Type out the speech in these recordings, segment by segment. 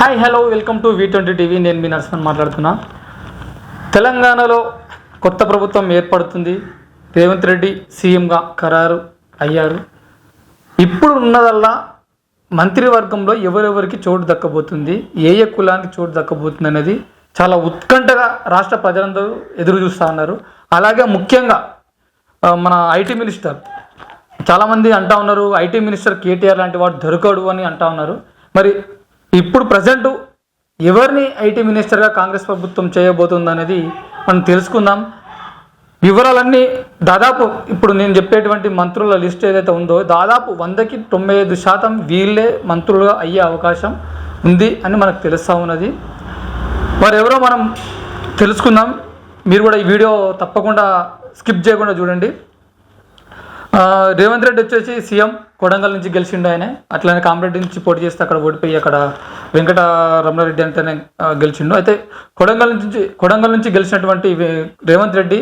Hi hello welcome to V20 TV. నేను మీ నరసింహన్ మాట్లాడుతున్నా. తెలంగాణలో కొత్త ప్రభుత్వం ఏర్పడుతుంది. రేవంత్ రెడ్డి సీఎంగా ఖరారు అయ్యారు. ఇప్పుడు ఉన్నదల్లా మంత్రివర్గంలో ఎవరెవరికి చోటు దక్కబోతుంది, ఏ కులానికి చోటు దక్కబోతుంది అనేది చాలా ఉత్కంఠగా రాష్ట్ర ప్రజలందరూ ఎదురు చూస్తూ ఉన్నారు. అలాగే ముఖ్యంగా మన ఐటీ మినిస్టర్ చాలామంది అంటూ ఉన్నారు, ఐటీ మినిస్టర్ కేటీఆర్ లాంటి వాడు దొరకడు అని అంటూ ఉన్నారు. మరి ఇప్పుడు ప్రజెంట్ ఎవరిని ఐటీ మినిస్టర్గా కాంగ్రెస్ ప్రభుత్వం చేయబోతుంది అనేది మనం తెలుసుకుందాం. వివరాలన్నీ దాదాపు ఇప్పుడు నేను చెప్పేటువంటి మంత్రుల లిస్ట్ ఏదైతే ఉందో దాదాపు 100కి 95% వీళ్ళే మంత్రులుగా అయ్యే అవకాశం ఉంది అని మనకు తెలుస్తూ ఉన్నది. మరి ఎవరో మనం తెలుసుకుందాం. మీరు కూడా ఈ వీడియో తప్పకుండా స్కిప్ చేయకుండా చూడండి. రేవంత్ రెడ్డి వచ్చేసి సీఎం కొడంగల్ నుంచి గెలిచిండు. ఆయన అట్లనే కామారెడ్డి నుంచి పోటీ చేస్తే అక్కడ ఓడిపోయి అక్కడ వెంకట రమణారెడ్డి అంటేనే గెలిచిండు. అయితే కొడంగల్ నుంచి గెలిచినటువంటి రేవంత్ రెడ్డి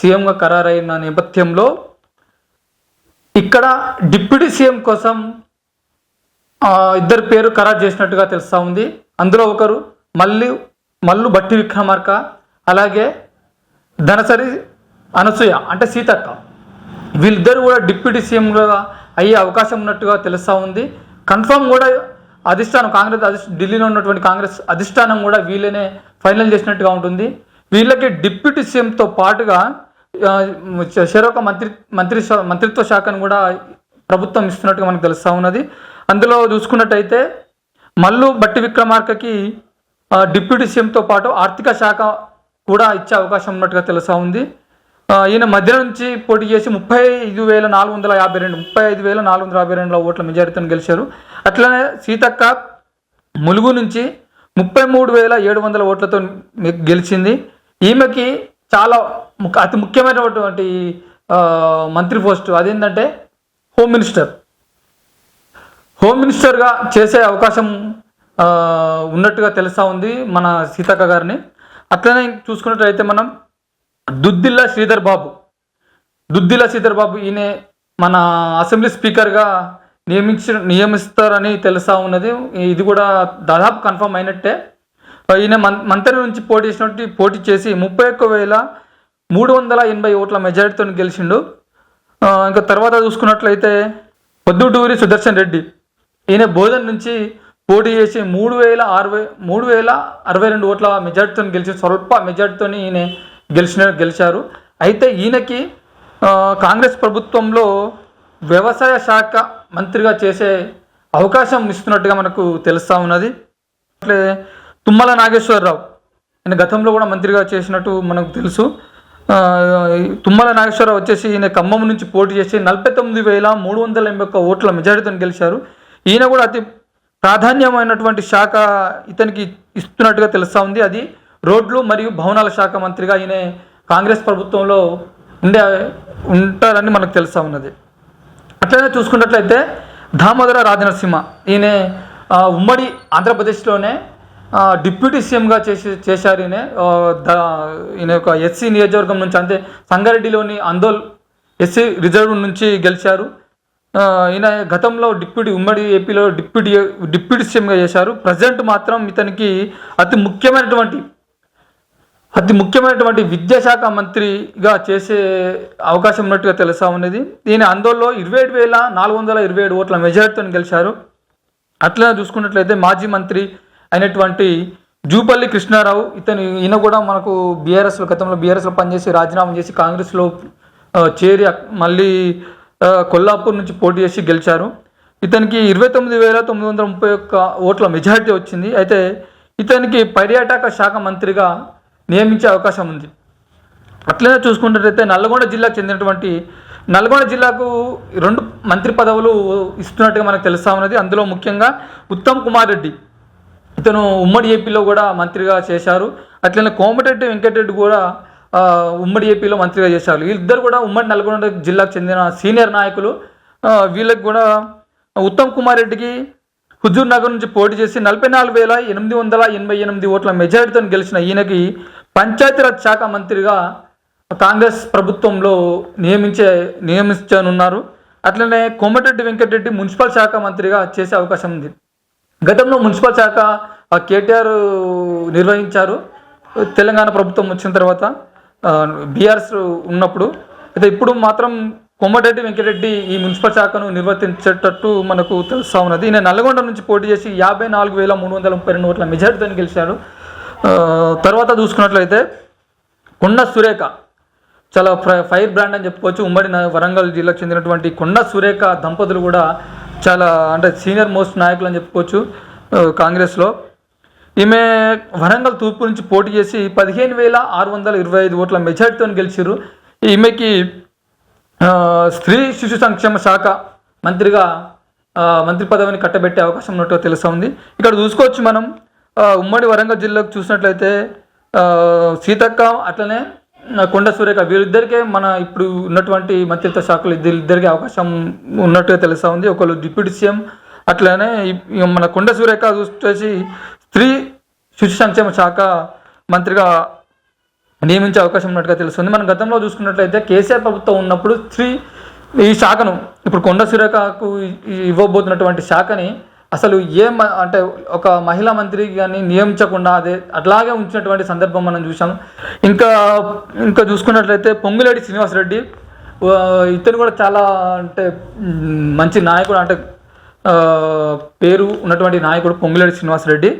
సీఎంగా ఖరారైన నేపథ్యంలో ఇక్కడ డిప్యూటీ సీఎం కోసం ఇద్దరు పేరు ఖరారు చేసినట్టుగా తెలుస్తూ ఉంది. అందులో ఒకరు మల్లు బట్టి విక్రమార్క, అలాగే ధనసరి అనసూయ అంటే సీతక్క. వీళ్ళిద్దరు కూడా డిప్యూటీ సీఎంగా అయ్యే అవకాశం ఉన్నట్టుగా తెలుస్తూ ఉంది. కన్ఫర్మ్ కూడా అధిష్టానం ఢిల్లీలో ఉన్నటువంటి కాంగ్రెస్ అధిష్టానం కూడా వీళ్ళనే ఫైనల్ చేసినట్టుగా ఉంటుంది. వీళ్ళకి డిప్యూటీ సీఎంతో పాటుగా చెరొక మంత్రిత్వ శాఖను కూడా ప్రభుత్వం ఇస్తున్నట్టుగా మనకు తెలుస్తూ ఉన్నది. అందులో చూసుకున్నట్టయితే మల్లు బట్టి విక్రమార్కకి డిప్యూటీ సీఎంతో పాటు ఆర్థిక శాఖ కూడా ఇచ్చే అవకాశం ఉన్నట్టుగా తెలుస్తూ ఉంది. ఈయన మధ్య నుంచి పోటీ చేసి 35,452 ఓట్ల మెజారిటీతో గెలిచారు. అట్లనే సీతక్క ములుగు నుంచి 33,700 ఓట్లతో గెలిచింది. ఈమెకి చాలా అతి ముఖ్యమైనటువంటి మంత్రి పోస్టు అదేంటంటే హోమ్ మినిస్టర్గా చేసే అవకాశం ఉన్నట్టుగా తెలుస్తూ ఉంది మన సీతక్క గారిని. అట్లనే చూసుకున్నట్లయితే మనం దుద్దిల్ల శ్రీధర్ బాబు ఈయన మన అసెంబ్లీ స్పీకర్గా నియమిస్తారని తెలుస్తూ ఉన్నది. ఇది కూడా దాదాపు కన్ఫర్మ్ అయినట్టే. ఈయన మంత్రి నుంచి పోటీ చేసి 31,380 ఓట్ల మెజారిటీతో గెలిచిండు. ఇంకా తర్వాత చూసుకున్నట్లయితే పొద్దుటూరి సుదర్శన్ రెడ్డి ఈయన బోధన్ నుంచి పోటీ చేసి 3,062 ఓట్ల మెజారిటీతో గెలిచి స్వల్ప మెజారిటీతో ఈయన గెలిచారు. అయితే ఈయనకి కాంగ్రెస్ ప్రభుత్వంలో వ్యవసాయ శాఖ మంత్రిగా చేసే అవకాశం ఇస్తున్నట్టుగా మనకు తెలుస్తూ ఉన్నది. అట్లే తుమ్మల నాగేశ్వరరావు ఈయన గతంలో కూడా మంత్రిగా చేసినట్టు మనకు తెలుసు. తుమ్మల నాగేశ్వరరావు వచ్చేసి ఈయన ఖమ్మం నుంచి పోటీ చేసి 49,381 ఓట్ల మెజారిటీతో గెలిచారు. ఈయన కూడా అతి ప్రాధాన్యమైనటువంటి శాఖ ఇతనికి ఇస్తున్నట్టుగా తెలుస్తూ ఉంది. అది రోడ్లు మరియు భవనాల శాఖ మంత్రిగా ఈయన కాంగ్రెస్ ప్రభుత్వంలో ఉంటారని మనకు తెలుస్తూ ఉన్నది. అట్లనే చూసుకున్నట్లయితే దామోదర రాజనరసింహ ఈయన ఉమ్మడి ఆంధ్రప్రదేశ్లోనే డిప్యూటీ సీఎంగా చేశారు. ఈయన యొక్క ఎస్సీ నియోజకవర్గం నుంచి అంటే సంగారెడ్డిలోని అందోల్ ఎస్సీ రిజర్వ్ నుంచి గెలిచారు. ఈయన గతంలో ఉమ్మడి ఏపీలో డిప్యూటీ సీఎంగా చేశారు. ప్రజెంట్ మాత్రం ఇతనికి అతి ముఖ్యమైనటువంటి విద్యాశాఖ మంత్రిగా చేసే అవకాశం ఉన్నట్టుగా తెలుస్తూ ఉన్నది. ఈయన అందులో 27,427 ఓట్ల మెజారిటీతో గెలిచారు. అట్లా చూసుకున్నట్లయితే మాజీ మంత్రి అయినటువంటి జూపల్లి కృష్ణారావు ఈయన కూడా మనకు గతంలో బీఆర్ఎస్లో పనిచేసి రాజీనామా చేసి కాంగ్రెస్లో చేరి మళ్ళీ కొల్లాపూర్ నుంచి పోటీ చేసి గెలిచారు. ఇతనికి 29,931 ఓట్ల మెజారిటీ వచ్చింది. అయితే ఇతనికి పర్యాటక శాఖ మంత్రిగా నియమించే అవకాశం ఉంది. అట్లనే చూసుకున్నట్లయితే నల్గొండ జిల్లాకు 2 మంత్రి పదవులు ఇస్తున్నట్టుగా మనకు తెలుస్తూ ఉన్నది. అందులో ముఖ్యంగా ఉత్తమ్ కుమార్ రెడ్డి ఇతను ఉమ్మడి ఏపీలో కూడా మంత్రిగా చేశారు. అట్లనే కోమటిరెడ్డి వెంకటరెడ్డి కూడా ఉమ్మడి ఏపీలో మంత్రిగా చేశారు. వీళ్ళిద్దరు కూడా ఉమ్మడి నల్గొండ జిల్లాకు చెందిన సీనియర్ నాయకులు. వీళ్ళకి కూడా ఉత్తమ్ కుమార్ రెడ్డికి హుజూర్ నగర్ నుంచి పోటీ చేసి 44,888 ఓట్ల మెజారిటీతో గెలిచిన ఈయనకి పంచాయతీరాజ్ శాఖ మంత్రిగా కాంగ్రెస్ ప్రభుత్వంలో నియమించనున్నారు. అట్లనే కోమటిరెడ్డి వెంకటరెడ్డి మున్సిపల్ శాఖ మంత్రిగా చేసే అవకాశం ఉంది. గతంలో మున్సిపల్ శాఖ కేటీఆర్ నిర్వహించారు తెలంగాణ ప్రభుత్వం వచ్చిన తర్వాత బీఆర్ఎస్ ఉన్నప్పుడు. అయితే ఇప్పుడు మాత్రం కోమటిరెడ్డి వెంకటరెడ్డి ఈ మున్సిపల్ శాఖను నిర్వర్తించేటట్టు మనకు తెలుస్తూ ఉన్నది. ఈయన నల్గొండ నుంచి పోటీ చేసి 54,332 ఓట్ల మెజార్టీతో గెలిచారు. తర్వాత చూసుకున్నట్లయితే కొండ సురేఖ చాలా ఫైర్ బ్రాండ్ అని చెప్పుకోవచ్చు. ఉమ్మడి వరంగల్ జిల్లాకు చెందినటువంటి కొండ సురేఖ దంపతులు కూడా చాలా అంటే సీనియర్ మోస్ట్ నాయకులు అని చెప్పుకోవచ్చు కాంగ్రెస్లో. ఈమె వరంగల్ తూర్పు నుంచి పోటీ చేసి 15,625 ఓట్ల మెజార్టీతో గెలిచారు. ఈమెకి స్త్రీ శిశు సంక్షేమ శాఖ మంత్రిగా మంత్రి పదవిని కట్టబెట్టే అవకాశం ఉన్నట్టుగా తెలుస్తూ ఉంది. ఇక్కడ చూసుకోవచ్చు మనం ఉమ్మడి వరంగల్ జిల్లాకు చూసినట్లయితే సీతక్క అట్లనే కొండ సురేఖ వీరిద్దరికే మన ఇప్పుడు ఉన్నటువంటి మంత్రిత్వ శాఖలు ఇద్దరికి అవకాశం ఉన్నట్టుగా తెలుస్తూ ఉంది. ఒకళ్ళు డిప్యూటీ సీఎం, అట్లనే మన కొండ సురేఖ చూసేసి స్త్రీ శిశు సంక్షేమ శాఖ మంత్రిగా నియమించే అవకాశం ఉన్నట్టుగా తెలుస్తుంది. మనం గతంలో చూసుకున్నట్లయితే కేసీఆర్ ప్రభుత్వం ఉన్నప్పుడు ఈ శాఖను ఇప్పుడు కొండ సురేఖకు ఇవ్వబోతున్నటువంటి శాఖని అసలు అంటే ఒక మహిళా మంత్రి కానీ నియమించకుండా అట్లాగే ఉంచినటువంటి సందర్భం మనం చూసాం. ఇంకా చూసుకున్నట్లయితే పొంగులేటి శ్రీనివాసరెడ్డి ఇతను కూడా చాలా అంటే మంచి నాయకుడు, అంటే పేరు ఉన్నటువంటి నాయకుడు పొంగులేటి శ్రీనివాసరెడ్డి.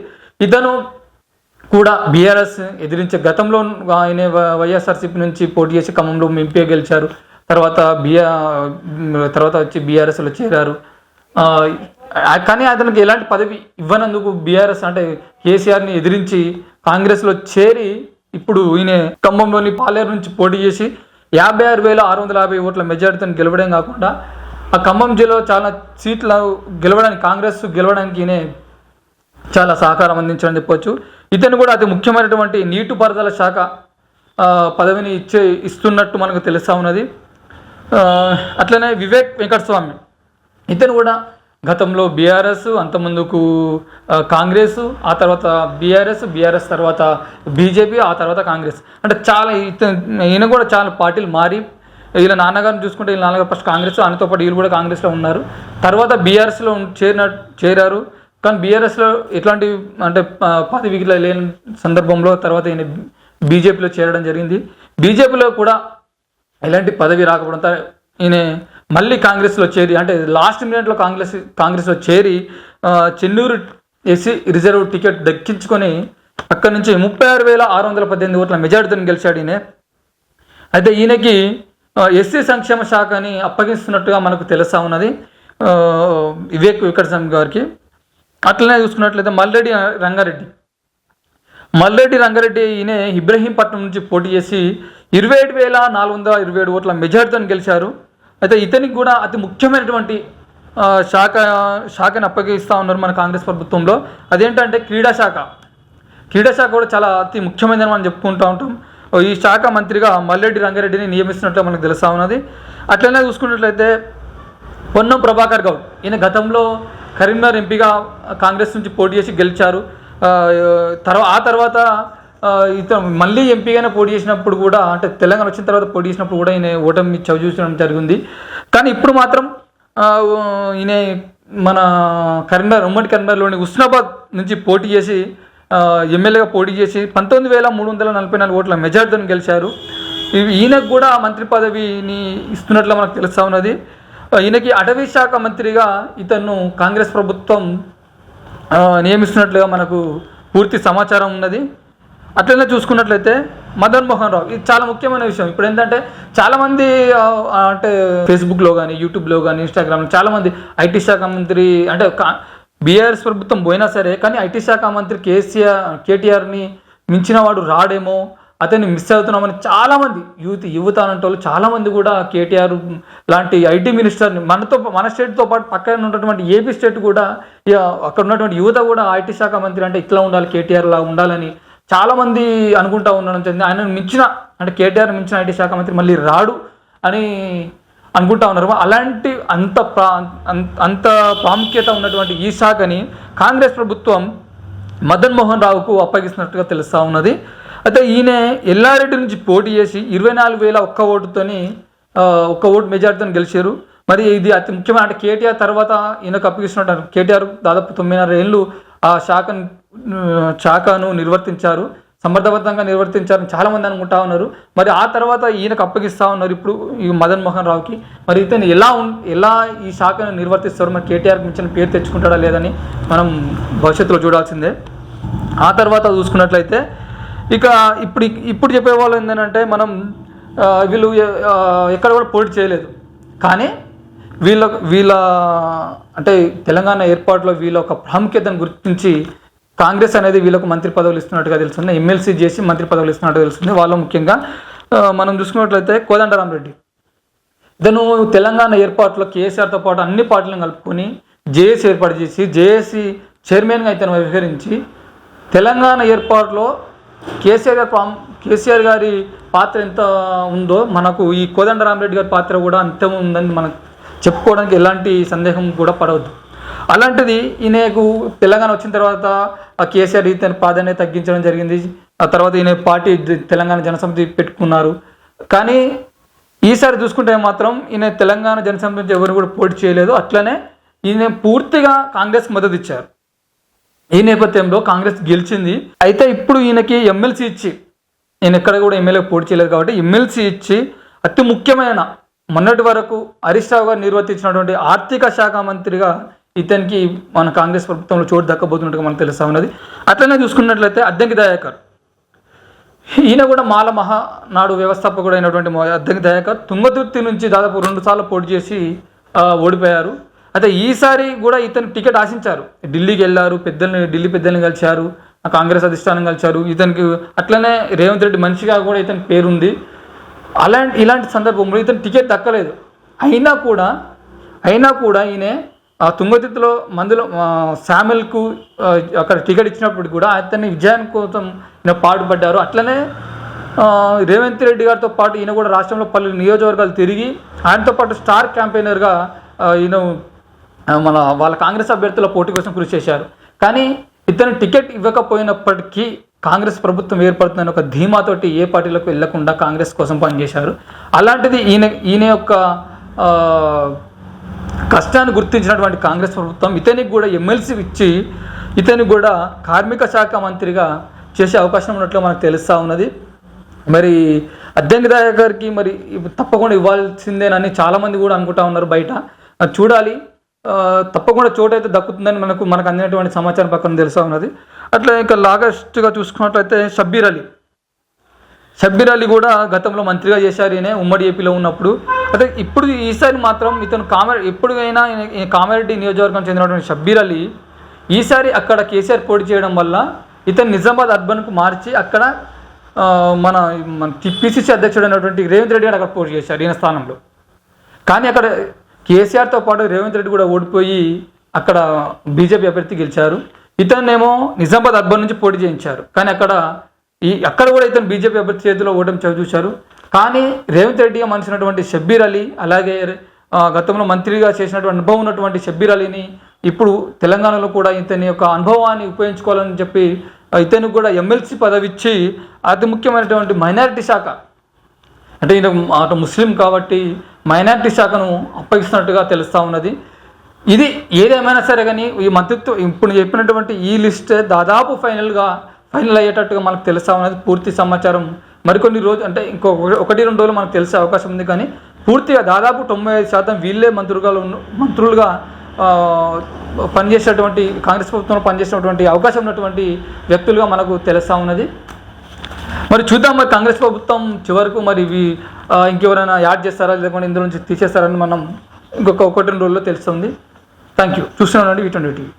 ఇతను కూడా బీఆర్ఎస్ ఎదిరించే గతంలో ఆయన వైఎస్ఆర్సీపీ నుంచి పోటీ చేసి ఖమ్మంలో ఎంపీగా గెలిచారు. తర్వాత వచ్చి బీఆర్ఎస్లో చేరారు. కానీ అతనికి ఎలాంటి పదవి ఇవ్వనందుకు బీఆర్ఎస్ అంటే కేసీఆర్ని ఎదిరించి కాంగ్రెస్లో చేరి ఇప్పుడు ఈయన ఖమ్మంలోని పాలేరు నుంచి పోటీ చేసి 56,650 ఓట్ల మెజార్టీతో గెలవడం కాకుండా ఆ ఖమ్మం జిల్లాలో చాలా సీట్లు గెలవడానికి కాంగ్రెస్ గెలవడానికి ఈయన చాలా సహకారం అందించడం చెప్పవచ్చు. ఇతను కూడా అతి ముఖ్యమైనటువంటి నీటిపారుదల శాఖ పదవిని ఇస్తున్నట్టు మనకు తెలుస్తూ ఉన్నది. అట్లనే వివేక్ వెంకటస్వామి ఇతను కూడా గతంలో బీఆర్ఎస్, అంతకుముందుకు కాంగ్రెస్, ఆ తర్వాత బీఆర్ఎస్ తర్వాత బీజేపీ, ఆ తర్వాత కాంగ్రెస్, అంటే చాలా ఈయన కూడా చాలా పార్టీలు మారి వీళ్ళ నాన్నగారిని చూసుకుంటే వీళ్ళ నాన్నగారు ఫస్ట్ కాంగ్రెస్, ఆయనతో పాటు వీళ్ళు కూడా కాంగ్రెస్లో ఉన్నారు. తర్వాత బీఆర్ఎస్లో చేరారు. కానీ బీఆర్ఎస్లో ఎట్లాంటి అంటే పదవికి లేని సందర్భంలో తర్వాత ఈయన బీజేపీలో చేరడం జరిగింది. బీజేపీలో కూడా ఎలాంటి పదవి రాకపోవడంతో ఈయన మళ్ళీ కాంగ్రెస్లో చేరి అంటే లాస్ట్ మినిట్లో కాంగ్రెస్లో చేరి చెన్నూరు ఎస్సీ రిజర్వ్ టికెట్ దక్కించుకొని అక్కడి నుంచి 36,618 ఓట్ల మెజార్టీతో గెలిచాడు ఈయన. అయితే ఈయనకి ఎస్సీ సంక్షేమ శాఖని అప్పగిస్తున్నట్టుగా మనకు తెలుస్తూ ఉన్నది వివేక్ వెంకటస్వామి గారికి. అట్లనే చూసుకున్నట్లయితే మల్రెడ్డి రంగారెడ్డి ఈయన ఇబ్రహీంపట్నం నుంచి పోటీ చేసి 27,427 ఓట్ల మెజార్టీతో గెలిచారు. అయితే ఇతనికి కూడా అతి ముఖ్యమైనటువంటి శాఖని అప్పగిస్తూ ఉన్నారు మన కాంగ్రెస్ ప్రభుత్వంలో. అదేంటంటే క్రీడా శాఖ కూడా చాలా అతి ముఖ్యమైనదని మనం చెప్పుకుంటూ ఉంటాం. ఈ శాఖ మంత్రిగా మల్రెడ్డి రంగారెడ్డిని నియమిస్తున్నట్లు మనకు తెలుస్తూ ఉన్నది. అట్లనే చూసుకున్నట్లయితే పొన్నం ప్రభాకర్ గౌడ్ ఈయన గతంలో కరీంనగర్ ఎంపీగా కాంగ్రెస్ నుంచి పోటీ చేసి గెలిచారు. ఆ తర్వాత ఇతను మళ్ళీ ఎంపీగానే పోటీ చేసినప్పుడు కూడా అంటే తెలంగాణ వచ్చిన తర్వాత పోటీ చేసినప్పుడు కూడా ఈయన ఓటమి చవిచూసడం జరిగింది. కానీ ఇప్పుడు మాత్రం ఈయన మన ఉమ్మడి కరీంనగర్లోని హుస్నాబాద్ నుంచి పోటీ చేసి ఎమ్మెల్యేగా పోటీ చేసి 19,344 ఓట్ల మెజార్టీతో గెలిచారు. ఈయనకు కూడా మంత్రి పదవిని ఇస్తున్నట్లు మనకు తెలుస్తూ ఉన్నది. ఈయనకి అటవీ శాఖ మంత్రిగా ఇతను కాంగ్రెస్ ప్రభుత్వం నియమిస్తున్నట్లుగా మనకు పూర్తి సమాచారం ఉన్నది. అట్లనే చూసుకున్నట్లయితే మదన్ మోహన్ రావు ఇది చాలా ముఖ్యమైన విషయం. ఇప్పుడు ఏంటంటే చాలామంది అంటే ఫేస్బుక్లో కానీ యూట్యూబ్లో కానీ ఇన్స్టాగ్రామ్లో చాలామంది ఐటీ శాఖ మంత్రి అంటే బీఆర్ఎస్ ప్రభుత్వం పోయినా సరే కానీ ఐటీ శాఖ మంత్రి కేటీఆర్ని మించిన వాడు రాడేమో, అతన్ని మిస్ అవుతున్నామని చాలామంది యువత అనంటే వాళ్ళు చాలామంది కూడా కేటీఆర్ లాంటి ఐటీ మినిస్టర్ని మన స్టేట్తో పాటు పక్కన ఉన్నటువంటి ఏపీ స్టేట్ కూడా అక్కడ ఉన్నటువంటి యువత కూడా ఐటీ శాఖ మంత్రి అంటే ఇట్లా ఉండాలి, కేటీఆర్ లా ఉండాలని చాలామంది అనుకుంటూ ఉండడం జరిగింది. ఆయన మించిన అంటే కేటీఆర్ మించిన ఐటీ శాఖ మంత్రి మళ్ళీ రాడు అని అనుకుంటా ఉన్నారు. అలాంటి అంత ప్రాముఖ్యత ఉన్నటువంటి ఈ శాఖని కాంగ్రెస్ ప్రభుత్వం మదన్ మోహన్ రావుకు అప్పగిస్తున్నట్టుగా తెలుస్తూ ఉన్నది. అయితే ఈయన ఎల్లారెడ్డి నుంచి పోటీ చేసి 24,001 ఓటుతోని 1 ఓటు మెజార్టీతో గెలిచారు. మరి ఇది అతి ముఖ్యమైన అంటే కేటీఆర్ తర్వాత ఈయనకు అప్పగిస్తున్నట్టు కేటీఆర్ దాదాపు 9.5 ఏళ్ళు ఆ శాఖను శాఖను నిర్వర్తించారు, సమర్థవంతంగా నిర్వర్తించారని చాలామంది అనుకుంటా ఉన్నారు. మరి ఆ తర్వాత ఈయనకు అప్పగిస్తూ ఉన్నారు ఇప్పుడు ఈ మదన్ మోహన్ రావుకి. మరి ఇతను ఎలా ఈ శాఖను నిర్వర్తిస్తారు, మరి కేటీఆర్కి మించిన పేరు తెచ్చుకుంటాడా లేదని మనం భవిష్యత్తులో చూడాల్సిందే. ఆ తర్వాత చూసుకున్నట్లయితే ఇక ఇప్పుడు చెప్పేవాళ్ళు ఏంటంటే మనం వీళ్ళు ఎక్కడ కూడా పోటీ చేయలేదు, కానీ వీళ్ళ అంటే తెలంగాణ ఏర్పాటులో వీళ్ళ ఒక ప్రాముఖ్యతను గుర్తించి కాంగ్రెస్ అనేది వీళ్ళకు మంత్రి పదవులు ఇస్తున్నట్టుగా తెలుస్తుంది, ఎమ్మెల్సీ చేసి మంత్రి పదవులు ఇస్తున్నట్టుగా తెలుస్తుంది. వాళ్ళు ముఖ్యంగా మనం చూసుకున్నట్లయితే కోదండరామరెడ్డి ఇతను తెలంగాణ ఏర్పాటులో కేసీఆర్తో పాటు అన్ని పార్టీలను కలుపుకొని జేఏసీ ఏర్పాటు చేసి జేఏసీ చైర్మన్గా ఇతను వ్యవహరించి తెలంగాణ ఏర్పాటులో కేసీఆర్ గారి పాత్ర ఎంత ఉందో మనకు ఈ కోదండరామరెడ్డి గారి పాత్ర కూడా అంతే ఉందని మనకు చెప్పుకోవడానికి ఎలాంటి సందేహం కూడా పడవద్దు. అలాంటిది ఈయనకు తెలంగాణ వచ్చిన తర్వాత ఆ కేసీఆర్ ఇతని ప్రాధాన్యత తగ్గించడం జరిగింది. ఆ తర్వాత ఈయన పార్టీ తెలంగాణ జనసమితి పెట్టుకున్నారు. కానీ ఈసారి చూసుకుంటే మాత్రం ఈయన తెలంగాణ జనసమితి నుంచి ఎవరు కూడా పోటీ చేయలేదు. అట్లనే ఈయన పూర్తిగా కాంగ్రెస్కి మద్దతు ఇచ్చారు. ఈ నేపథ్యంలో కాంగ్రెస్ గెలిచింది. అయితే ఇప్పుడు ఈయనకి ఎమ్మెల్సీ ఇచ్చి, ఈయన ఎక్కడ కూడా ఎమ్మెల్యే పోటీ చేయలేదు కాబట్టి ఎమ్మెల్సీ ఇచ్చి అతి ముఖ్యమైన మొన్నటి వరకు హరీష్ రావు గారు నిర్వర్తించినటువంటి ఆర్థిక శాఖ మంత్రిగా ఇతనికి మన కాంగ్రెస్ ప్రభుత్వంలో చోటు దక్కబోతున్నట్టుగా మనకు తెలుస్తూ ఉన్నది. అట్లనే చూసుకున్నట్లయితే అద్దంకి దయాకర్, ఈయన కూడా మాల మహానాడు వ్యవస్థాపకుడు అయినటువంటి అద్దంకి దయాకర్ తుంగతుర్తి నుంచి దాదాపు 2 సార్లు పోటీ చేసి ఓడిపోయారు. అయితే ఈసారి కూడా ఇతను టికెట్ ఆశించారు, ఢిల్లీకి వెళ్ళారు, ఢిల్లీ పెద్దల్ని కలిశారు, కాంగ్రెస్ అధిష్టానం కలిశారు. ఇతనికి అట్లనే రేవంత్ రెడ్డి మనిషిగా కూడా ఇతని పేరుంది. ఇలాంటి సందర్భంలో ఇతను టికెట్ దక్కలేదు. అయినా కూడా ఈయన తుంగతుర్తిలో మందులో శామ్యుల్కు అక్కడ టికెట్ ఇచ్చినప్పుడు కూడా అతన్ని విజయాన్ని కోసం ఈయన పాటుపడ్డారు. అట్లనే రేవంత్ రెడ్డి గారితో పాటు ఈయన కూడా రాష్ట్రంలో పలు నియోజకవర్గాలు తిరిగి ఆయనతో పాటు స్టార్ క్యాంపెయినర్గా ఈయన వాళ్ళ కాంగ్రెస్ అభ్యర్థుల పోటీ కోసం కృషి చేశారు. కానీ ఇతను టికెట్ ఇవ్వకపోయినప్పటికీ కాంగ్రెస్ ప్రభుత్వం ఏర్పడుతుందని ఒక ధీమాతోటి ఏ పార్టీలకు వెళ్లకుండా కాంగ్రెస్ కోసం పనిచేశారు. అలాంటిది ఈయన యొక్క కష్టాన్ని గుర్తించినటువంటి కాంగ్రెస్ ప్రభుత్వం ఇతనికి కూడా ఎమ్మెల్సీ ఇచ్చి ఇతనికి కూడా కార్మిక శాఖ మంత్రిగా చేసే అవకాశం ఉన్నట్లు మనకు తెలుస్తూ ఉన్నది. మరి అద్దంకి దయాకర్కి మరి తప్పకుండా ఇవ్వాల్సిందేనని చాలామంది కూడా అనుకుంటా ఉన్నారు బయట. చూడాలి, తప్పకుండా చోటు అయితే దక్కుతుందని మనకు అందినటువంటి సమాచారం పక్కన తెలుస్తూ ఉన్నది. అట్లా ఇంకా లాగస్ట్గా చూసుకున్నట్లయితే షబ్బీర్ అలీ కూడా గతంలో మంత్రిగా చేశారు ఈయన ఉమ్మడి ఏపీలో ఉన్నప్పుడు. అయితే ఇప్పుడు ఈసారి మాత్రం ఇతను ఎప్పుడైనా కామారెడ్డి నియోజకవర్గం చెందినటువంటి షబ్బీర్ అలీ ఈసారి అక్కడ కేసీఆర్ పోటీ చేయడం వల్ల ఇతను నిజామాబాద్ అర్బన్కు మార్చి అక్కడ మన పిసిసి అధ్యక్షుడు అయినటువంటి రేవంత్ రెడ్డి గారు అక్కడ పోటీ చేశారు ఈయన స్థానంలో. కానీ అక్కడ కేసీఆర్తో పాటు రేవంత్ రెడ్డి కూడా ఓడిపోయి అక్కడ బీజేపీ అభ్యర్థి గెలిచారు. ఇతన్నేమో నిజామాబాద్ అర్బన్ నుంచి పోటీ చేయించారు. కానీ అక్కడ కూడా ఇతను బీజేపీ అభ్యర్థి చేతిలో ఓటమి చూశారు. కానీ రేవంత్ రెడ్డిగా మనిషినటువంటి షబ్బీర్ అలీ, అలాగే గతంలో మంత్రిగా చేసినటువంటి అనుభవం ఉన్నటువంటి షబ్బీర్ అలీని ఇప్పుడు తెలంగాణలో కూడా ఇతని యొక్క అనుభవాన్ని ఉపయోగించుకోవాలని చెప్పి ఇతనికి కూడా ఎమ్మెల్సీ పదవి ఇచ్చి అతి ముఖ్యమైనటువంటి మైనారిటీ శాఖ, అంటే ఈయన అటు ముస్లిం కాబట్టి మైనారిటీ శాఖను అప్పగిస్తున్నట్టుగా తెలుస్తూ ఉన్నది. ఇది ఏదేమైనా సరే కానీ ఈ మంత్రిత్వం ఇప్పుడు చెప్పినటువంటి ఈ లిస్ట్ దాదాపు ఫైనల్ అయ్యేటట్టుగా మనకు తెలుస్తూ ఉన్నది. పూర్తి సమాచారం మరికొన్ని రోజు అంటే 1-2 రోజులు మనకు తెలిసే అవకాశం ఉంది. కానీ పూర్తిగా దాదాపు 95% వీళ్ళే మంత్రులుగా పనిచేసేటువంటి కాంగ్రెస్ ప్రభుత్వంలో పనిచేసినటువంటి అవకాశం ఉన్నటువంటి వ్యక్తులుగా మనకు తెలుస్తూ ఉన్నది. మరి చూద్దాం, మరి కాంగ్రెస్ ప్రభుత్వం చివరకు మరి ఇంకెవరైనా యాడ్ చేస్తారా లేకపోతే ఇందులో నుంచి తీసేస్తారని మనం 1-2 రోజుల్లో తెలుస్తుంది. Thank you. చూస్తున్నానండి V20 TV.